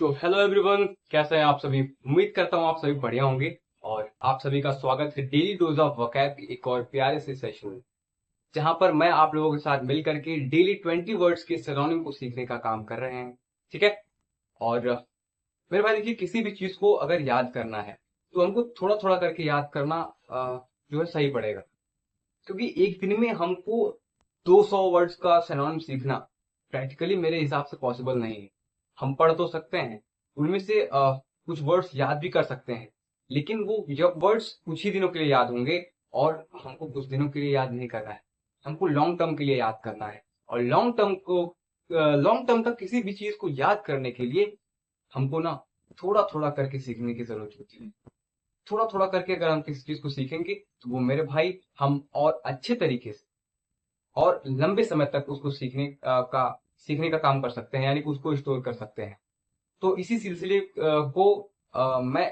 So hello everyone, कैसे हैं आप सभी। उम्मीद करता हूँ आप सभी बढ़िया होंगे। और आप सभी का स्वागत है डेली डोज ऑफ वोकैब की एक और प्यारे से सेशन में, जहां पर मैं आप लोगों के साथ मिल करके डेली 20 वर्ड्स के सिनोनिम को सीखने का काम कर रहे हैं। ठीक है। और मेरे भाई देखिए, किसी भी चीज को अगर याद करना है तो हमको थोड़ा थोड़ा करके याद करना जो है सही पड़ेगा। क्योंकि एक दिन में हमको 200 वर्ड्स का सिनोनिम सीखना प्रैक्टिकली मेरे हिसाब से पॉसिबल नहीं है। हम पढ़ तो सकते हैं, उनमें से कुछ वर्ड्स याद भी कर सकते हैं, लेकिन वो जब वर्ड्स कुछ ही दिनों के लिए याद होंगे, और हमको कुछ दिनों के लिए याद नहीं करना है, हमको लॉन्ग टर्म के लिए याद करना है। और लॉन्ग टर्म तक किसी भी चीज को याद करने के लिए हमको ना थोड़ा थोड़ा करके सीखने की जरूरत होती है। थोड़ा थोड़ा करके अगर हम किसी चीज को सीखेंगे तो वो मेरे भाई हम और अच्छे तरीके से और लंबे समय तक उसको सीखने का काम कर सकते हैं, यानी कि उसको स्टोर कर सकते हैं। तो इसी सिलसिले को मैं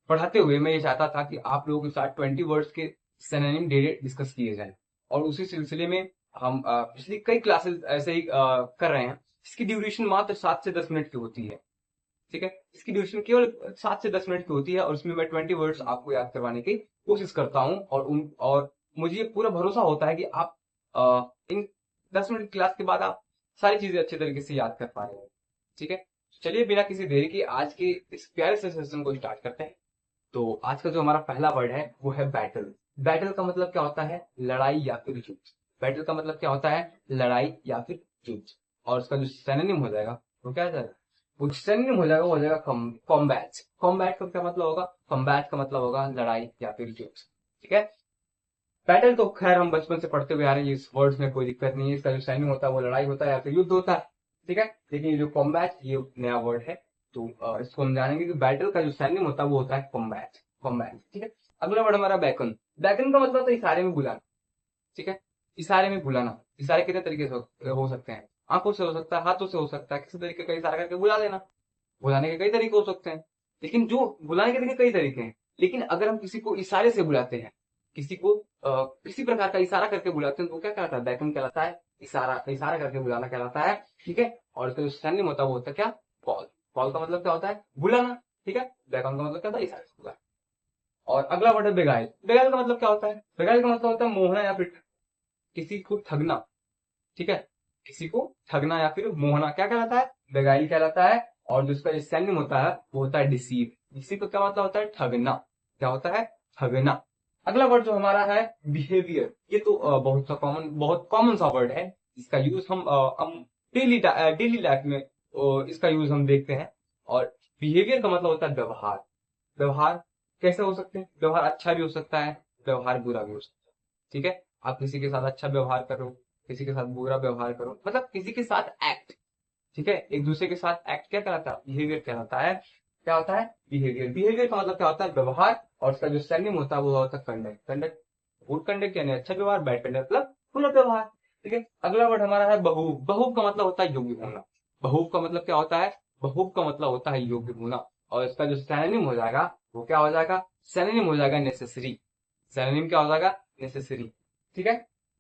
पढ़ाते हुए मैं ये चाहता था कि आप लोगों के साथ 20 वर्ड्स के सिनोनिम डेली डिस्कस किए जाएं। और उसी सिलसिले में हम पिछली कई क्लासेस ऐसे ही कर रहे हैं। इसकी ड्यूरेशन मात्र 7 से 10 मिनट की होती है। ठीक है। इसकी ड्यूरेशन केवल 7 से 10 मिनट की होती है, और उसमें मैं 20 वर्ड्स आपको याद करवाने की कोशिश करता हूँ। और मुझे ये पूरा भरोसा होता है कि आप इन 10 मिनट की क्लास के बाद आप सारी चीजें अच्छे तरीके से याद कर पा रहे हैं। ठीक है। चलिए बिना किसी देरी के आज के इस प्यारे से सेशन को स्टार्ट करते हैं। तो आज का जो हमारा पहला वर्ड है वो है बैटल। बैटल का मतलब क्या होता है? लड़ाई या फिर युद्ध। बैटल का मतलब क्या होता है? लड़ाई या फिर युद्ध। और उसका जो सिनोनिम हो जाएगा वो क्या हो जाएगा? वो सिनोनिम हो जाएगा कॉम्बैट। कॉम्बैट का क्या मतलब होगा? कॉम्बैट का मतलब होगा लड़ाई या फिर युद्ध। ठीक है। बैटल तो खैर हम बचपन से पढ़ते हुए आ रहे हैं, इस वर्ड्स में कोई दिक्कत नहीं है। इसका जो सैन्य होता है वो लड़ाई होता है या फिर युद्ध होता है। ठीक है। लेकिन ये जो कॉम्बैट, ये नया वर्ड है। तो इसको हम जानेंगे कि बैटल का जो सैन्य होता है वो होता है कॉम्बैट। कॉम्बैट। ठीक है। अगला वर्ड हमारा बैकन। बैकन का मतलब होता है इशारे में बुलाना। ठीक है। इशारे में बुलाना। इशारे कितने तरीके से हो सकते हैं? आंखों से हो सकता है, हाथों से हो सकता है, किसी तरीके का इशारा करके बुला लेना। बुलाने के कई तरीके हो सकते हैं। लेकिन जो बुलाने के देखिए कई तरीके हैं, लेकिन अगर हम किसी को इशारे से बुलाते हैं, किसी को किसी प्रकार का इशारा करके बुलाते हैं, तो वो क्या कहलाता है? बैकन कहलाता है। इशारा इशारा करके बुलाना कहलाता है। ठीक है। और इसका जो सैन्य होता है वो होता है क्या? कॉल। कॉल का मतलब क्या होता है? बुलाना। ठीक है। बैकन का मतलब क्या होता है? इशारे से बुलाना। और अगला वर्ड है बेगाइल। बेगाइल का मतलब क्या होता है? बेगाइल का मतलब होता है मोहना या फिर किसी को ठगना। ठीक है। किसी को ठगना या फिर मोहना क्या कहलाता है? बेगाइल कहलाता है। और जो इसका सैन्य होता है वो होता है डिसीव। डिसीव का क्या मतलब होता है? ठगना। क्या होता है? ठगना। अगला वर्ड जो हमारा है बिहेवियर। ये तो बहुत कॉमन सा वर्ड है। इसका यूज हम डेली लाइफ में इसका यूज हम देखते हैं। और बिहेवियर का मतलब होता है व्यवहार। व्यवहार कैसे हो सकते हैं? व्यवहार अच्छा भी हो सकता है, व्यवहार बुरा भी हो सकता है। ठीक है। आप किसी के साथ अच्छा व्यवहार करो, किसी के साथ बुरा व्यवहार करो, मतलब किसी के साथ एक्ट। ठीक है। एक दूसरे के साथ एक्ट क्या कहलाता है? बिहेवियर कहलाता है। क्या होता है? बिहेवियर। बिहेवियर का मतलब क्या होता है? व्यवहार। और उसका जो सैन्य होता है वो होता है कंडक्ट। कंडक्ट, गुड कंडक्ट यानी अच्छा व्यवहार, बैड कंडक्ट मतलब बुरा व्यवहार। ठीक है। अगला वर्ड हमारा है बहु। बहु का मतलब होता है योग्य होना। बहु का मतलब क्या होता है? बहु का मतलब होता है योग्य होना। और इसका जो सैनिम हो जाएगा वो क्या हो जाएगा? सैनिम हो जाएगा नेसेसरी। सैनिम क्या हो जाएगा? नेसेसरी। ठीक है।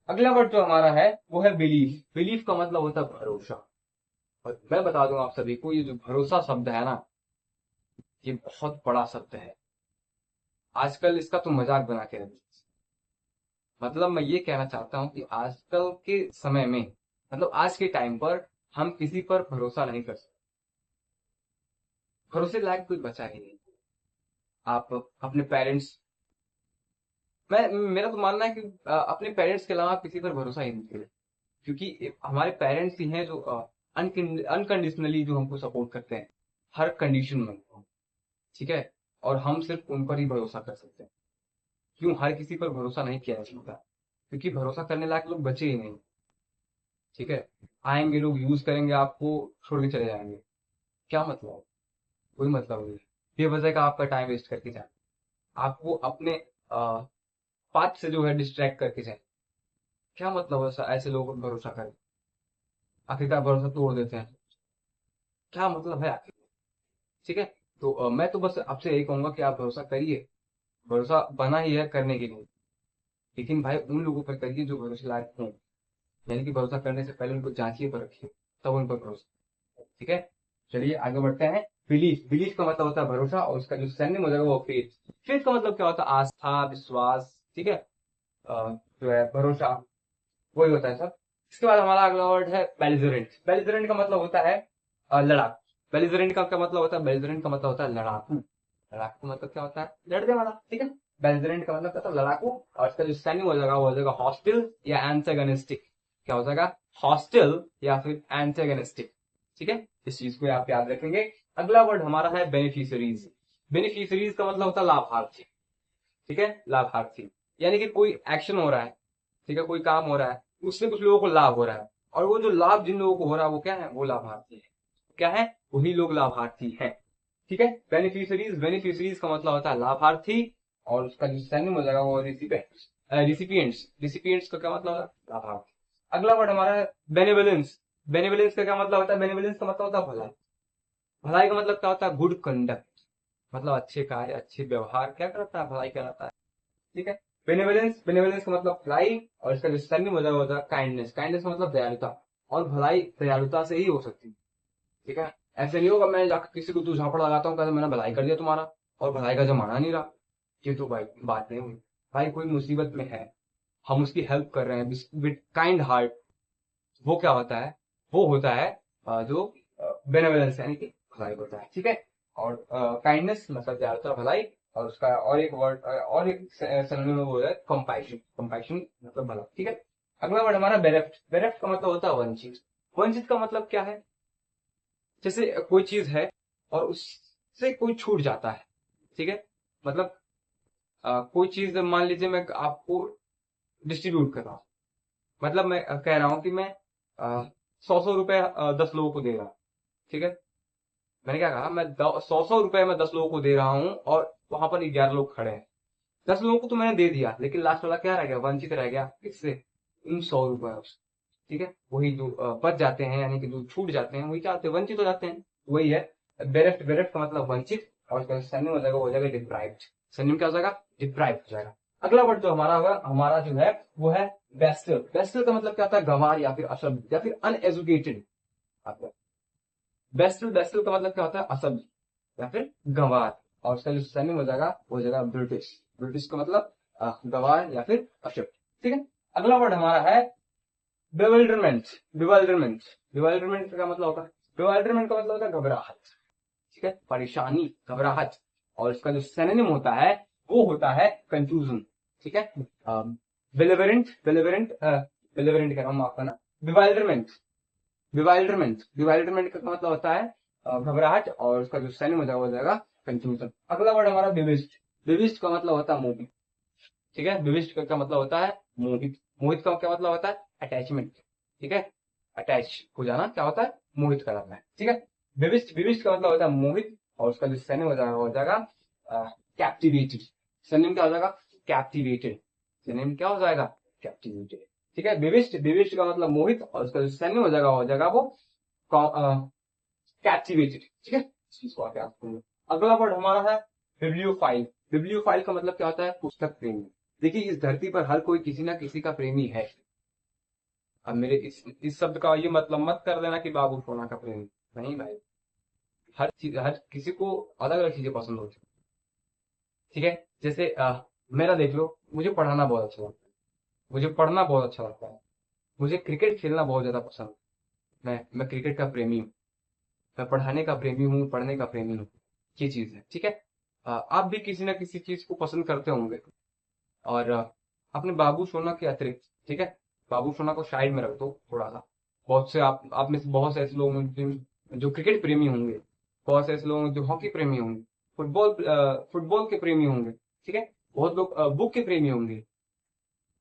अगला वर्ड जो हमारा है वो है बिलीफ। बिलीफ का मतलब होता है भरोसा। और मैं बता दूं आप सभी को, ये जो भरोसा शब्द है ना, ये बहुत बड़ा शब्द है। आजकल इसका तो मजाक बना के रखते हैं। मतलब मैं ये कहना चाहता हूँ कि आजकल के समय में, मतलब आज के टाइम पर हम किसी पर भरोसा नहीं कर सकते। भरोसे लायक कोई बचा ही नहीं। आप अपने पेरेंट्स, मैं मेरा तो मानना है कि अपने पेरेंट्स के अलावा आप किसी पर भरोसा ही नहीं करें। क्योंकि हमारे पेरेंट्स ही हैं जो अनकंडीशनली जो हमको सपोर्ट करते हैं हर कंडीशन में। ठीक है। और हम सिर्फ उन पर ही भरोसा कर सकते हैं। क्यों? हर किसी पर भरोसा नहीं किया जा सकता, क्योंकि भरोसा करने लायक लोग बचे ही नहीं। ठीक है। आएंगे लोग, यूज करेंगे आपको, छोड़ के चले जाएंगे। क्या मतलब है? कोई मतलब नहीं। बेवजह का आपका टाइम वेस्ट करके जाए, आपको अपने पाथ से जो है डिस्ट्रैक्ट करके जाए। क्या मतलब है ऐसे लोगों पर भरोसा करें? आखिरकार भरोसा तोड़ देते हैं। क्या मतलब है आखिर? ठीक है। तो मैं तो बस आपसे यही कहूंगा कि आप भरोसा करिए। भरोसा बना ही है करने के लिए, लेकिन भाई उन लोगों पर करिए जो भरोसे लायक हों। यानी कि भरोसा करने से पहले उनको जांचिए, पर रखिए, तब उन पर भरोसा। ठीक है। चलिए आगे बढ़ते हैं। बिलीफ, बिलीफ का मतलब होता है भरोसा, और उसका जो सैनिम हो जाएगा वो फेथ। फेथ का मतलब क्या होता है? आस्था, विश्वास, ठीक है, जो है भरोसा, वही होता है सब। इसके बाद हमारा अगला वर्ड है बेलिजरेंट। बेलिजरेंट का मतलब होता है लड़ाकू। बेलिजरेंट का क्या मतलब होता है? बेलिजरेंट का मतलब होता है लड़ाकू। लड़ाकू मतलब क्या होता है? लड़ने वाला, ठीक है। बेलिजरेंट का मतलब क्या था? लड़ाकू। और इसका जो स्पेलिंग वो हो जाएगा हॉस्टिल या एंटेगनिस्टिक। क्या हो जाएगा? हॉस्टिल या फिर एंटेगनिस्टिक, ठीक है। इस चीज को आप याद रखेंगे। अगला वर्ड हमारा है बेनिफिशियरीज। बेनिफिशियरीज का मतलब होता है लाभार्थी, ठीक है, लाभार्थी। यानी कि कोई एक्शन हो रहा है, ठीक है, कोई काम हो रहा है, उससे कुछ लोगों को लाभ हो रहा है, और वो जो लाभ जिन लोगों को हो रहा है वो क्या है? वो लाभार्थी है। क्या है? वही लोग लाभार्थी हैं, ठीक है। बेनिफिशियरीज, बेनिफिशियरीज का मतलब होता है लाभार्थी, और उसका जो सैनिम हो जाएगा वो रिसिपिएंट्स। रिसिपिएंट्स, रिसिपिएंट्स का क्या मतलब है? लाभार्थी। अगला वर्ड हमारा है बेनिवोलेंस। बेनिवोलेंस का क्या मतलब होता है? बेनिवोलेंस का मतलब होता है भलाई। भलाई का मतलब क्या होता है? गुड कंडक्ट, मतलब अच्छे कार्य, अच्छे व्यवहार क्या करता है? भलाई कराता है, ठीक है। बेनेवलेंस, बेनेवलेंस का मतलब भलाई, और इसका जो सैन्य मतलब होता है काइंडनेस। काइंडनेस का मतलब दयालुता, और भलाई दयालुता से ही हो सकती है, ठीक है। ऐसे नहीं होगा मैं जाकर किसी को तू झापड़ लगाता हूँ कहते मैंने भलाई कर दिया तुम्हारा, और भलाई का जमाना नहीं रहा, ये तो भाई बात नहीं हुई। भाई कोई मुसीबत में है, हम उसकी हेल्प कर रहे हैं विद काइंड हार्ट, वो क्या होता है? वो होता है जो बेनेवलेंस, यानी कि भलाई होता है, ठीक है। और काइंडनेस मतलब दयालुता, भलाई, और उसका और एक वर्ड और एक सिनोनिम में वो है कंपैशन। कंपैशन मतलब भला, ठीक है। अगला वर्ड हमारा बेरेफ्ट। बेरेफ्ट का मतलब होता है वंचित। वंचित का मतलब क्या है? जैसे कोई चीज है और उससे कोई छूट जाता है, ठीक है। मतलब कोई चीज मान लीजिए मैं आपको डिस्ट्रीब्यूट कर रहा हूँ, मतलब मैं कह रहा हूँ कि मैं 100 100 रुपए 10 लोगों को दे रहा हूँ, ठीक है। मैंने क्या कहा? मैं 100 100 रुपए में 10 लोगों को दे रहा हूँ, और वहां पर 11 लोग खड़े हैं। 10 लोगों को तो मैंने दे दिया, लेकिन लास्ट वाला क्या रह गया? वंचित रह गया, किससे? इन 100 रुपए से, ठीक है। वही जो बच जाते हैं, यानी कि जो छूट जाते हैं, वही क्या होते हैं? वंचित हो जाते हैं, वही है बेरेफ्ट। बेरेफ्ट का मतलब वंचित, और इसका सैन्य हो जाएगा डिप्राइव्ड। सैन्य क्या हो जाएगा? डिप्राइव्ड हो जाएगा। अगला वर्ड जो हमारा होगा, हमारा जो है वो है बेस्टल। बेस्टल का मतलब क्या होता है? गंवार, या फिर अशुद्ध, या फिर अनएजुकेटेड। बेस्टल, बेस्टल का मतलब क्या होता है? असभ्य या फिर गंवार, और उसका जो सैनिक हो जाएगा वो हो जाएगा ब्रिटिश। ब्रिटिश का मतलब गंवार या फिर अशुद्ध, ठीक है। अगला वर्ड हमारा है बिवाइल्डरमेंट। बिवाइल्डरमेंट, बिवाइल्डरमेंट का मतलब होता है, बिवाइल्डरमेंट का मतलब होता है घबराहट, ठीक है, परेशानी, घबराहट, और इसका जो सिनोनिम होता है वो होता है कंफ्यूजन, ठीक है। बिलिवरेंट, बिलिवरेंट, बिलिवरेंट कह रहा हूँ, माफ करना, बिवाइल्डरमेंट। बिवाइल्डरमेंट, बिवाइल्डरमेंट का मतलब होता है घबराहट, और उसका जो सैनिक हो जाएगा कंफ्यूजन। अगला वर्ड हमारा विविष्ट। विविष्ट का मतलब होता है मोहित, ठीक है। विविष्ट का मतलब होता है मोहित। मोहित का क्या मतलब होता है? अटैचमेंट, ठीक है। अटैच हो जाना क्या होता है? मोहित कराता है, ठीक है। विविष्ट, विविष्ट का मतलब होता है मोहित, और उसका जो सैनिक हो जाएगा कैप्टिवेटेड। सैनिक क्या हो जाएगा? कैप्टिवेटेड। सैनिक क्या हो जाएगा? कैप्टिवेटेड, ठीक है। विविष्ट, विविष्ट का मतलब मोहित, और उसका जो सैनिक हो जाएगा वो कैप्टिवेटेड, ठीक है। इस चीज को आप याद करिए। अगला वर्ड हमारा है बिब्लियोफाइल। बिब्लियोफाइल का मतलब क्या होता है? पुस्तक प्रेमी। देखिए इस धरती पर हर कोई किसी ना किसी का प्रेमी है। अब मेरे इस शब्द का ये मतलब मत कर देना कि बाबू सोना का प्रेमी, नहीं भाई। हर चीज, हर किसी को अलग अलग चीजें पसंद होती है, ठीक है। जैसे मेरा देख लो, मुझे पढ़ाना बहुत अच्छा लगता है, मुझे पढ़ना बहुत अच्छा लगता है, मुझे क्रिकेट खेलना बहुत ज्यादा पसंद है। मैं क्रिकेट का प्रेमी हूँ, मैं पढ़ाने का प्रेमी हूँ, पढ़ने का प्रेमी हूँ, ये चीज है, ठीक है। आप भी किसी ना किसी चीज को पसंद करते होंगे, और अपने बाबू सोना के अतिरिक्त, ठीक है, बाबू सोना को साइड में रख दो थोड़ा सा। बहुत से आप में से बहुत से ऐसे लोग होंगे जो क्रिकेट प्रेमी होंगे, बहुत से ऐसे लोग होंगे जो हॉकी प्रेमी होंगे, फुटबॉल के प्रेमी होंगे, ठीक है। बहुत लोग बुक के प्रेमी होंगे,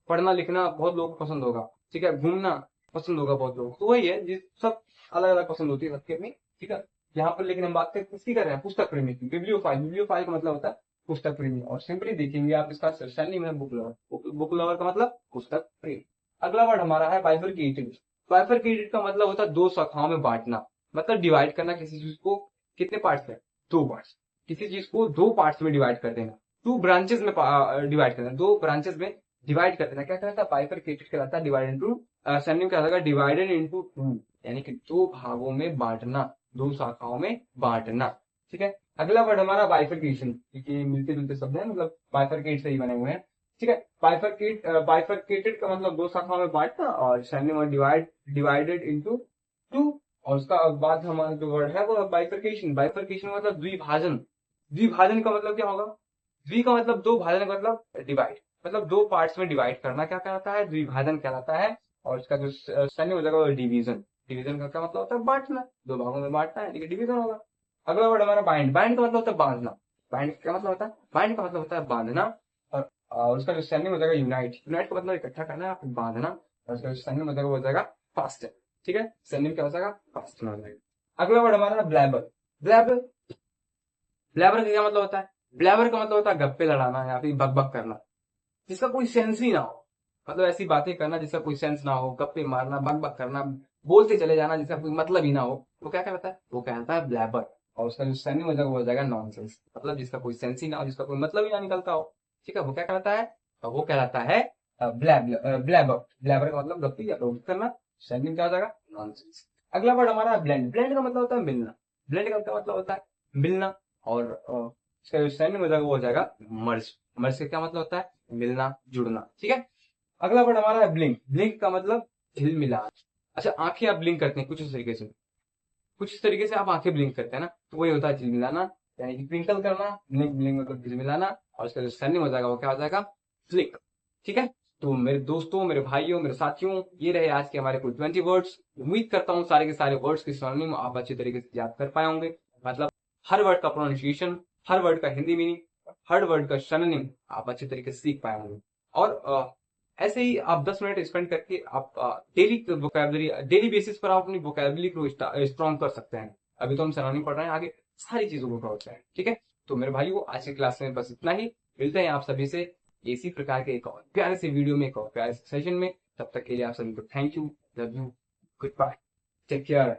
पढ़ना लिखना बहुत लोगों को पसंद होगा, ठीक है, घूमना पसंद होगा बहुत लोग, तो वही है जिस सब अलग अलग पसंद होती है सबकी अपनी, ठीक है। यहाँ पर लेकिन हम बात करें किसकी कर रहे हैं? पुस्तक प्रेमी की। बिब्लियोफाइल, बिब्लियोफाइल का मतलब होता है पुस्तक प्रेमी, और सिंपली देखेंगे आप इसका स्पेलिंग है बुक लवर। बुक लवर का मतलब पुस्तक प्रेमी। अगला वर्ड हमारा है बाइफरकेटेड। बाइफरकेटेड का मतलब होता है दो शाखाओं में बांटना, मतलब डिवाइड करना किसी चीज को। कितने पार्ट्स में? दो पार्ट्स। किसी चीज को दो पार्ट्स में डिवाइड कर देना, टू ब्रांचेस में डिवाइड करना, दो ब्रांचेस में डिवाइड कर देना क्या कहता है? बाइफरकेटेड कहलाता है। डिवाइड इनटू सरनेम क्या होगा? डिवाइडेड इनटू टू, यानी कि दो भागों में बांटना, दो शाखाओं में बांटना, ठीक है। अगला वर्ड हमारा बाइफरकेशन, क्योंकि मिलते जुलते शब्द है, मतलब बाइफरकेट से ही बने हुए हैं। ठीक है। बाइफरकेटेड का मतलब दो शाखाओं में बांटना, और सिनोनिम डिवाइडेड इनटू टू। और उसका बाद हमारा जो वर्ड है वो बाइफरकेशन। बाइफरकेशन मतलब द्विभाजन। द्विभाजन का मतलब क्या होगा? द्वि का मतलब दो, भाजन का मतलब डिवाइड, मतलब दो पार्ट्स में डिवाइड करना क्या कहलाता है? द्विभाजन कहलाता है। और इसका जो सैन्य हो जाएगा डिवीजन। डिवीजन का क्या मतलब होता है? बांटना, दो भागों में बांटना है, ठीक है, डिवीजन होगा। अगला वर्ड हमारा बाइंड। बाइंड का मतलब होता है बांधना। बाइंड का मतलब होता है, बाइंड का मतलब होता है बांधना। और उसका जो सैन्य हो जाएगा यूनाइट। यूनाइट का मतलब इकट्ठा करना है, फिर बांधना। और उसका जो सैन्य हो जाएगा वो हो जाएगा फास्ट। ठीक है, सैन्य क्या हो जाएगा? फास्ट हो जाएगा। अगला वर्ड हमारा ब्लैबर। ब्लैबर, ब्लैबर का क्या मतलब होता है? ब्लैबर का मतलब होता है गप्पे लड़ाना या फिर बकबक करना जिसका कोई सेंस ही ना हो। मतलब ऐसी बातें करना जिसका कोई सेंस ना हो, गप्पे मारना, बकबक करना, बोलते चले जाना जिसका कोई मतलब ही ना हो, वो क्या कहलाता है? वो कहलाता है ब्लैबर। और उसका जो सैन्य हो जाएगा वो हो जाएगा नॉनसेंस, मतलब जिसका कोई सेंस ही ना हो, जिसका कोई मतलब ही ना निकलता हो। ठीक है, वो क्या कहलाता है? वो कहलाता है ब्लैबर। ब्लैबर का मतलब गप्पी या बकबक करना। सैन्य क्या हो जाएगा? नॉनसेंस। अगला वर्ड हमारा ब्लेंड। ब्लेंड का मतलब होता है मिलना। ब्लेंड का क्या मतलब होता है? मिलना। और इसका जो सैन्य हो जाएगा वो हो जाएगा मर्ज। मर्ज का क्या मतलब होता है? मिलना, जुड़ना। ठीक है। अगला वर्ड हमारा है ब्लिंक। ब्लिंक का मतलब झिलमिलाना। अच्छा, आंखें आप ब्लिंक करते हैं कुछ इस तरीके से, कुछ इस तरीके से आप आंखें ब्लिंक करते हैं ना, तो वही होता है झिलमिलाना, यानी कि ट्विंकल करना। ब्लिंक ब्लिंक मतलब झिलमिलाना। और इसका जो सैन्य हो जाएगा वो क्या हो जाएगा? फ्लिक। ठीक है। तो मेरे दोस्तों, मेरे भाइयों, मेरे साथियों, ये रहे आज के हमारे कुल 20 वर्ड्स। उम्मीद करता हूँ सारे के सारे वर्ड्स की सिनोनिम आप अच्छे तरीके से याद कर पाए होंगे। मतलब हर वर्ड का प्रोनाउंसिएशन, हर वर्ड का हिंदी मीनिंग, हर वर्ड का सिनोनिम आप अच्छे तरीके से सीख पाए होंगे। और ऐसे ही आप 10 मिनट स्पेंड करके आप डेली वोकेबलरी, डेली बेसिस पर आप अपनी वोकेबलरी को स्ट्रॉन्ग कर सकते हैं। अभी तो हम सिनोनिम पढ़ रहे हैं, आगे सारी चीजों को कवर करें। ठीक है। तो मेरे भाइयों, आज की क्लास में बस इतना ही। मिलते हैं आप सभी से इसी प्रकार के एक और प्यारे से वीडियो में, एक और प्यारे से सेशन में। तब तक के लिए आप सभी को thank you, love you, goodbye, take care.